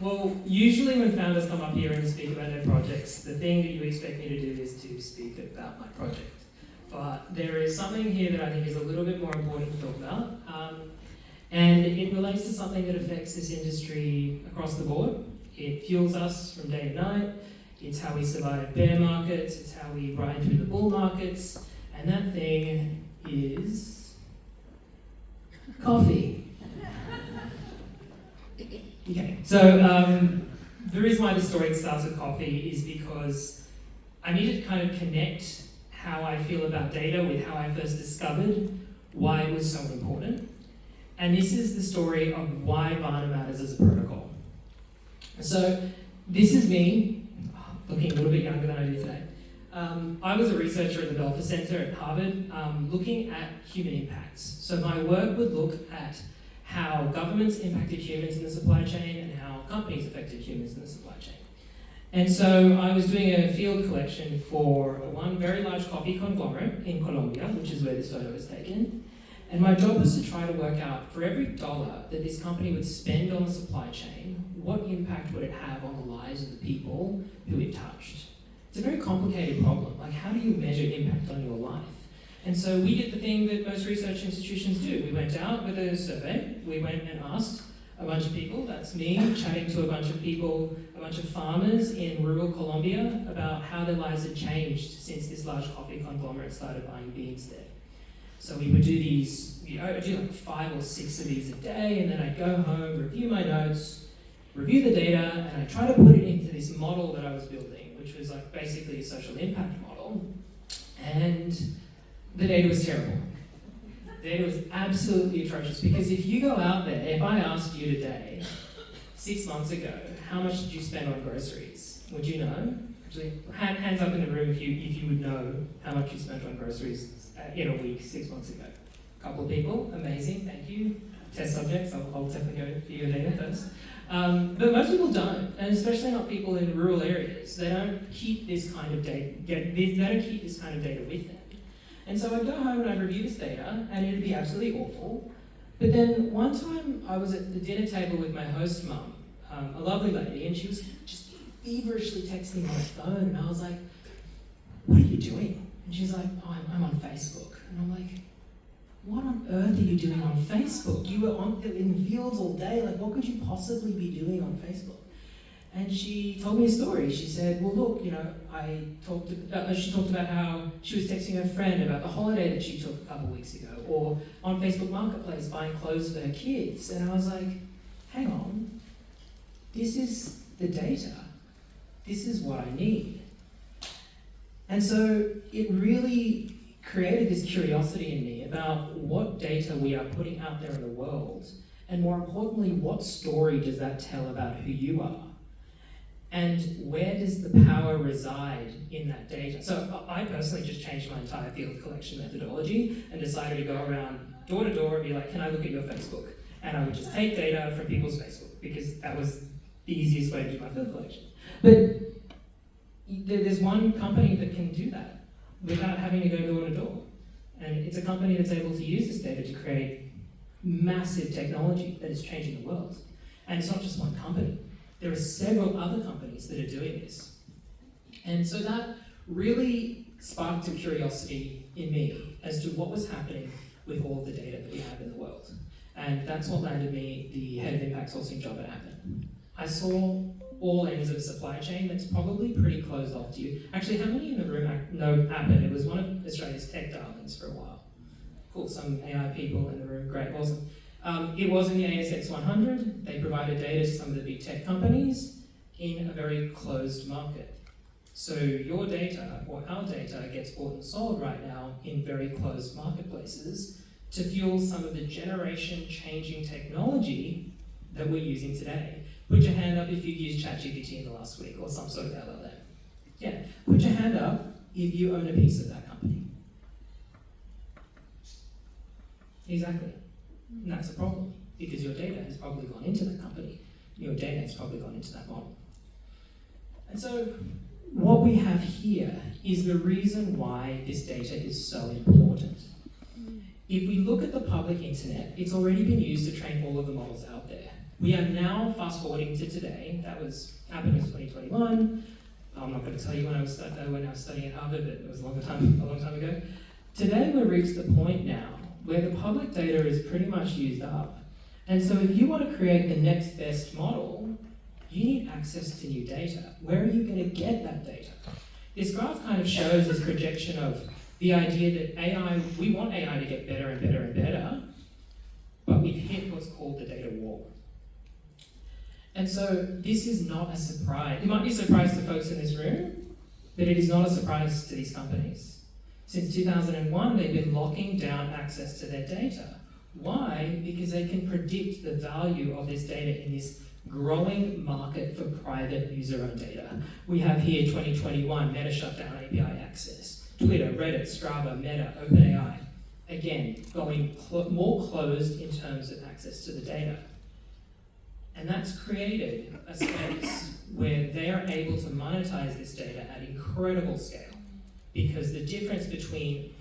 Well, usually when founders come up here and speak about their projects, the thing that you expect me to do is to speak about my project. But there is something here that I think is a little bit more important to talk about, and it relates to something that affects this industry across the board. It fuels us from day to night. It's how we survive bear markets. It's how we ride through the bull markets. And that thing is coffee. Okay, so the reason why the story starts with coffee is because I need to kind of connect how I feel about data with how I first discovered why it was so important. And this is the story of why Vana matters as a protocol. So this is me, looking a little bit younger than I do today. I was a researcher at the Belfer Center at Harvard, looking at human impacts. So my work would look at how governments impacted humans in the supply chain and how companies affected humans in the supply chain. And so I was doing a field collection for one very large coffee conglomerate in Colombia, which is where this photo was taken. And my job was to try to work out, for every dollar that this company would spend on the supply chain, what impact would it have on the lives of the people who it touched? It's a very complicated problem. Like, how do you measure impact on your life? And so we did the thing that most research institutions do. We went out with a survey. We went and asked a bunch of people, that's me, chatting to a bunch of people, a bunch of farmers in rural Colombia about how their lives had changed since this large coffee conglomerate started buying beans there. So we would do these, I'd do like 5 or 6 of these a day, and then I'd go home, review my notes, review the data, and I'd try to put it into this model that I was building, which was like basically a social impact model. And the data was terrible. The data was absolutely atrocious, because if you go out there, if I asked you today, 6 months ago, how much did you spend on groceries? Would you know? Actually, hands up in the room if you would know how much you spent on groceries in a week 6 months ago. A couple of people, amazing, thank you. Test subjects, I'll definitely go for your data first. But most people don't, and especially not people in rural areas. They don't keep this kind of data. They don't keep this kind of data with them. And so I'd go home and I'd review this data, and it'd be absolutely awful. But then one time I was at the dinner table with my host mum, a lovely lady, and she was just feverishly texting on her phone, and I was like, "What are you doing?" And she's like, "Oh, I'm on Facebook." And I'm like, "What on earth are you doing on Facebook? You were in the fields all day, like what could you possibly be doing on Facebook?" And she told me a story. She said, "Well, look, she talked about how she was texting her friend about the holiday that she took a couple of weeks ago, or on Facebook Marketplace buying clothes for her kids." And I was like, hang on, this is the data. This is what I need. And so it really created this curiosity in me about what data we are putting out there in the world, and more importantly, what story does that tell about who you are? And where does the power reside in that data? So I personally just changed my entire field collection methodology and decided to go around door to door and be like, "Can I look at your Facebook?" And I would just take data from people's Facebook, because that was the easiest way to do my field collection. But there's one company that can do that without having to go door to door. And it's a company that's able to use this data to create massive technology that is changing the world. And it's not just one company. There are several other companies that are doing this. And so that really sparked a curiosity in me as to what was happening with all of the data that we have in the world. And that's what landed me the head of impact sourcing job at Appen. I saw all ends of the supply chain that's probably pretty closed off to you. Actually, how many in the room know Appen? It was one of Australia's tech darlings for a while. Cool, some AI people in the room, great, awesome. It was in the ASX 100. They provided data to some of the big tech companies in a very closed market. So your data, or our data, gets bought and sold right now in very closed marketplaces to fuel some of the generation-changing technology that we're using today. Put your hand up if you've used ChatGPT in the last week, or some sort of LLM. Yeah, put your hand up if you own a piece of that company. Exactly. And that's a problem, because your data has probably gone into that company. Your data has probably gone into that model. And so what we have here is the reason why this data is so important. If we look at the public internet, it's already been used to train all of the models out there. We are now fast forwarding to today. That was happened in 2021. I'm not going to tell you when I was studying at Harvard, but it was a long time ago. Today we've reached the point now where the public data is pretty much used up. And so if you want to create the next best model, you need access to new data. Where are you going to get that data? This graph kind of shows this projection of the idea that we want AI to get better and better and better, but we've hit what's called the data wall. And so this is not a surprise. It might be a surprise to folks in this room, but it is not a surprise to these companies. Since 2001, they've been locking down access to their data. Why? Because they can predict the value of this data in this growing market for private user-owned data. We have here 2021, Meta shut down API access. Twitter, Reddit, Strava, Meta, OpenAI. Again, going more closed in terms of access to the data. And that's created a space where they are able to monetize this data at incredible scale. Because the difference between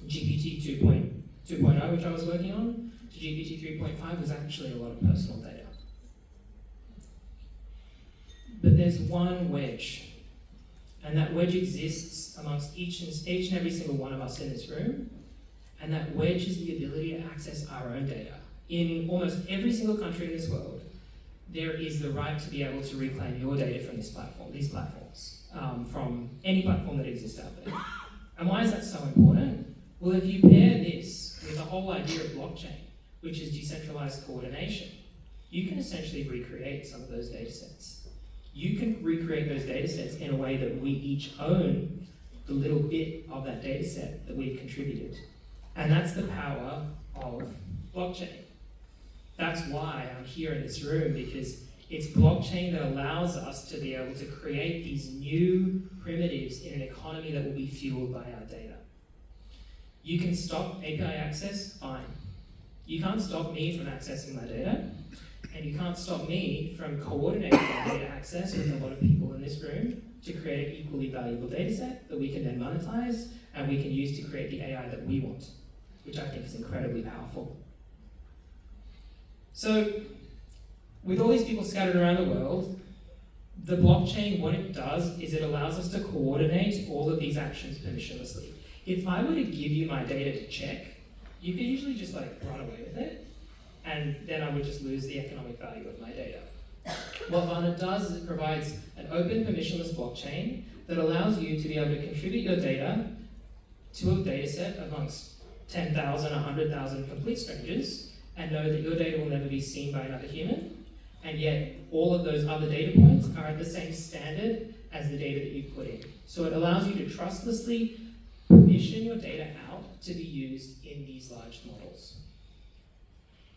GPT 2.0, which I was working on, to GPT 3.5 was actually a lot of personal data. But there's one wedge, and that wedge exists amongst each and every single one of us in this room, and that wedge is the ability to access our own data. In almost every single country in this world, there is the right to be able to reclaim your data from these platforms, from any platform that exists out there. And why is that so important? Well, if you pair this with the whole idea of blockchain, which is decentralized coordination, you can essentially recreate some of those data sets. You can recreate those data sets in a way that we each own the little bit of that data set that we've contributed. And that's the power of blockchain. That's why I'm here in this room, because it's blockchain that allows us to be able to create these new primitives in an economy that will be fueled by our data. You can stop API access, fine. You can't stop me from accessing my data, and you can't stop me from coordinating my data access with a lot of people in this room to create an equally valuable data set that we can then monetize and we can use to create the AI that we want, which I think is incredibly powerful. So, with all these people scattered around the world, the blockchain, what it does is it allows us to coordinate all of these actions permissionlessly. If I were to give you my data to check, you could usually just run away with it, and then I would just lose the economic value of my data. What Vana does is it provides an open permissionless blockchain that allows you to be able to contribute your data to a data set amongst 10,000, 100,000 complete strangers, and know that your data will never be seen by another human, and yet all of those other data points are at the same standard as the data that you've put in. So it allows you to trustlessly permission your data out to be used in these large models.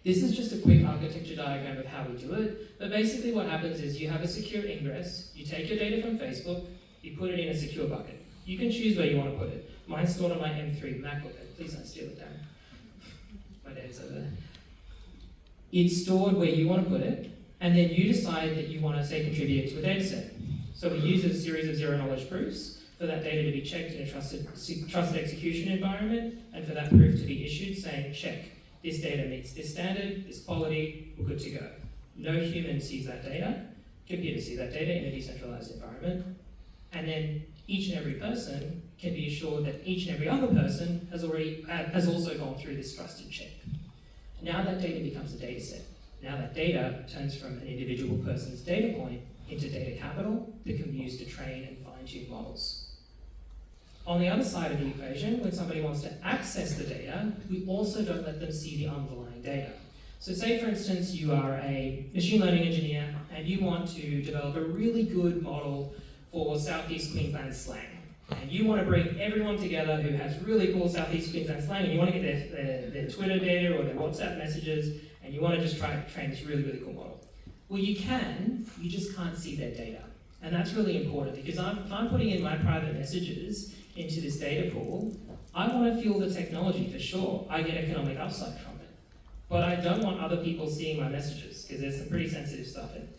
This is just a quick architecture diagram of how we do it, but basically what happens is you have a secure ingress, you take your data from Facebook, you put it in a secure bucket. You can choose where you want to put it. Mine's stored on my M3 MacBook. Please don't steal it, Darren. My data's over there. It's stored where you want to put it, and then you decide that you want to, say, contribute it to a data set. So we use a series of zero-knowledge proofs for that data to be checked in a trusted execution environment, and for that proof to be issued saying, check, this data meets this standard, this quality, we're good to go. No human sees that data, computers see that data in a decentralized environment, and then each and every person can be assured that each and every other person has also gone through this trusted check. Now that data becomes a data set. Now that data turns from an individual person's data point into data capital that can be used to train and fine-tune models. On the other side of the equation, when somebody wants to access the data, we also don't let them see the underlying data. So say, for instance, you are a machine learning engineer and you want to develop a really good model for Southeast Queensland slang. And you want to bring everyone together who has really cool Southeast Queensland slang, and you want to get their Twitter data or their WhatsApp messages, and you want to just try to train this really, really cool model. Well, you can, you just can't see their data. And that's really important, because if I'm putting in my private messages into this data pool, I want to fuel the technology for sure. I get economic upside from it. But I don't want other people seeing my messages, because there's some pretty sensitive stuff in there.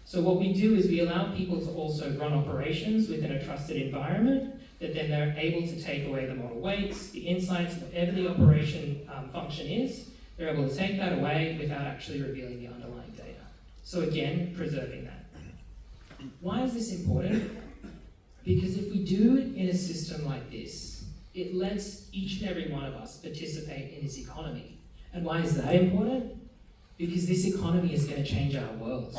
So what we do is we allow people to also run operations within a trusted environment that then they're able to take away the model weights, the insights, whatever the operation function is, they're able to take that away without actually revealing the underlying data. So again, preserving that. Why is this important? Because if we do it in a system like this, it lets each and every one of us participate in this economy. And why is that important? Because this economy is going to change our world.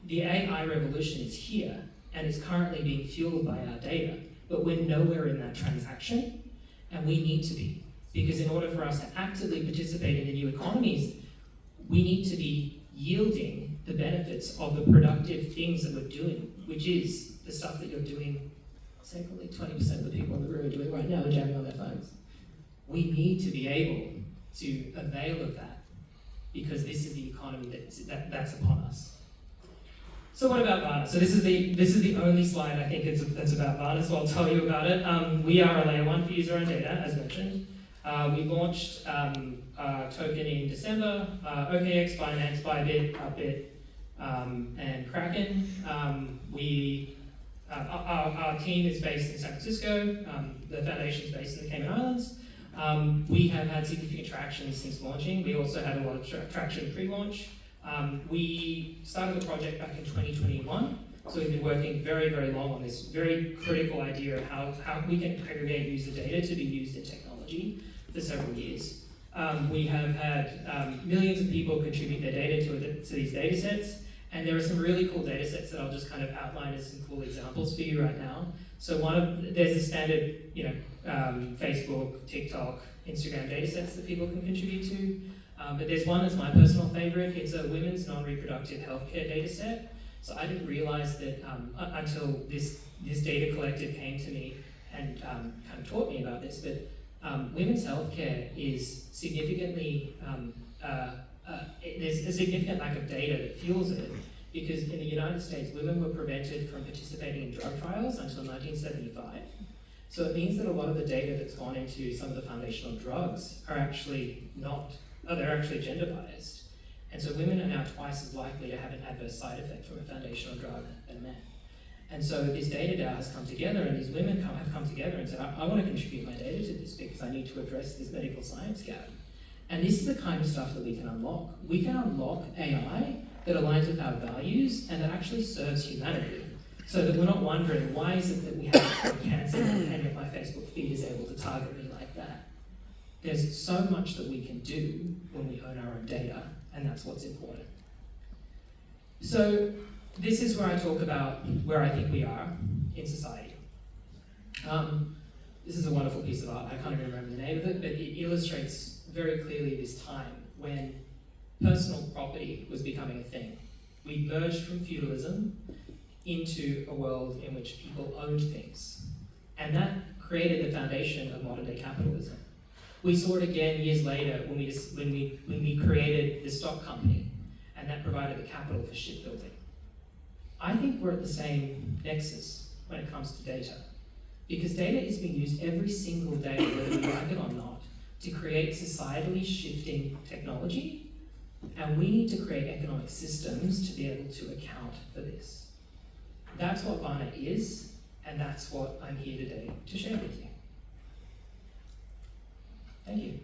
The AI revolution is here, and it's currently being fueled by our data, but we're nowhere in that transaction, and we need to be. Because in order for us to actively participate in the new economies, we need to be yielding the benefits of the productive things that we're doing, which is the stuff that you're doing. Secondly, 20% of the people in the room are doing right now are jamming on their phones. We need to be able to avail of that, because this is the economy that's upon us. So what about Vana? So this is the only slide I think that's about Vana, so I'll tell you about it. We are a layer 1 for user-owned data, as mentioned. We launched token in December. OKX, Binance, Bybit, Upbit, and Kraken. Our team is based in San Francisco. The foundation is based in the Cayman Islands. We have had significant traction since launching. We also had a lot of traction pre-launch. We started the project back in 2021, so we've been working very, very long on this very critical idea of how we can aggregate user data to be used in technology for several years. We have had millions of people contribute their data to these data sets, and there are some really cool data sets that I'll just kind of outline as some cool examples for you right now. So there's a standard, Facebook, TikTok, Instagram data sets that people can contribute to. But there's one that's my personal favorite. It's a women's non-reproductive healthcare data set. So I didn't realize that until this data collective came to me and kind of taught me about this, but women's healthcare is significantly, there's a significant lack of data that fuels it, because in the United States, women were prevented from participating in drug trials until 1975. So it means that a lot of the data that's gone into some of the foundational drugs are actually they're actually gender biased. And so women are now twice as likely to have an adverse side effect from a foundational drug than men. And so this data DAO has come together, and these women have come together and said, I want to contribute my data to this because I need to address this medical science gap. And this is the kind of stuff that we can unlock. We can unlock AI that aligns with our values and that actually serves humanity. So that we're not wondering, why is it that we have cancer and yet my Facebook feed is able to target me like that? There's so much that we can do when we own our own data, and that's what's important. So this is where I talk about where I think we are in society. This is a wonderful piece of art. I can't even remember the name of it, but it illustrates very clearly this time when personal property was becoming a thing. We merged from feudalism into a world in which people owned things. And that created the foundation of modern day capitalism. We saw it again years later when we created the stock company, and that provided the capital for shipbuilding. I think we're at the same nexus when it comes to data, because data is being used every single day, whether we like it or not, to create societally shifting technology, and we need to create economic systems to be able to account for this. That's what Vana is, and that's what I'm here today to share with you. Thank you.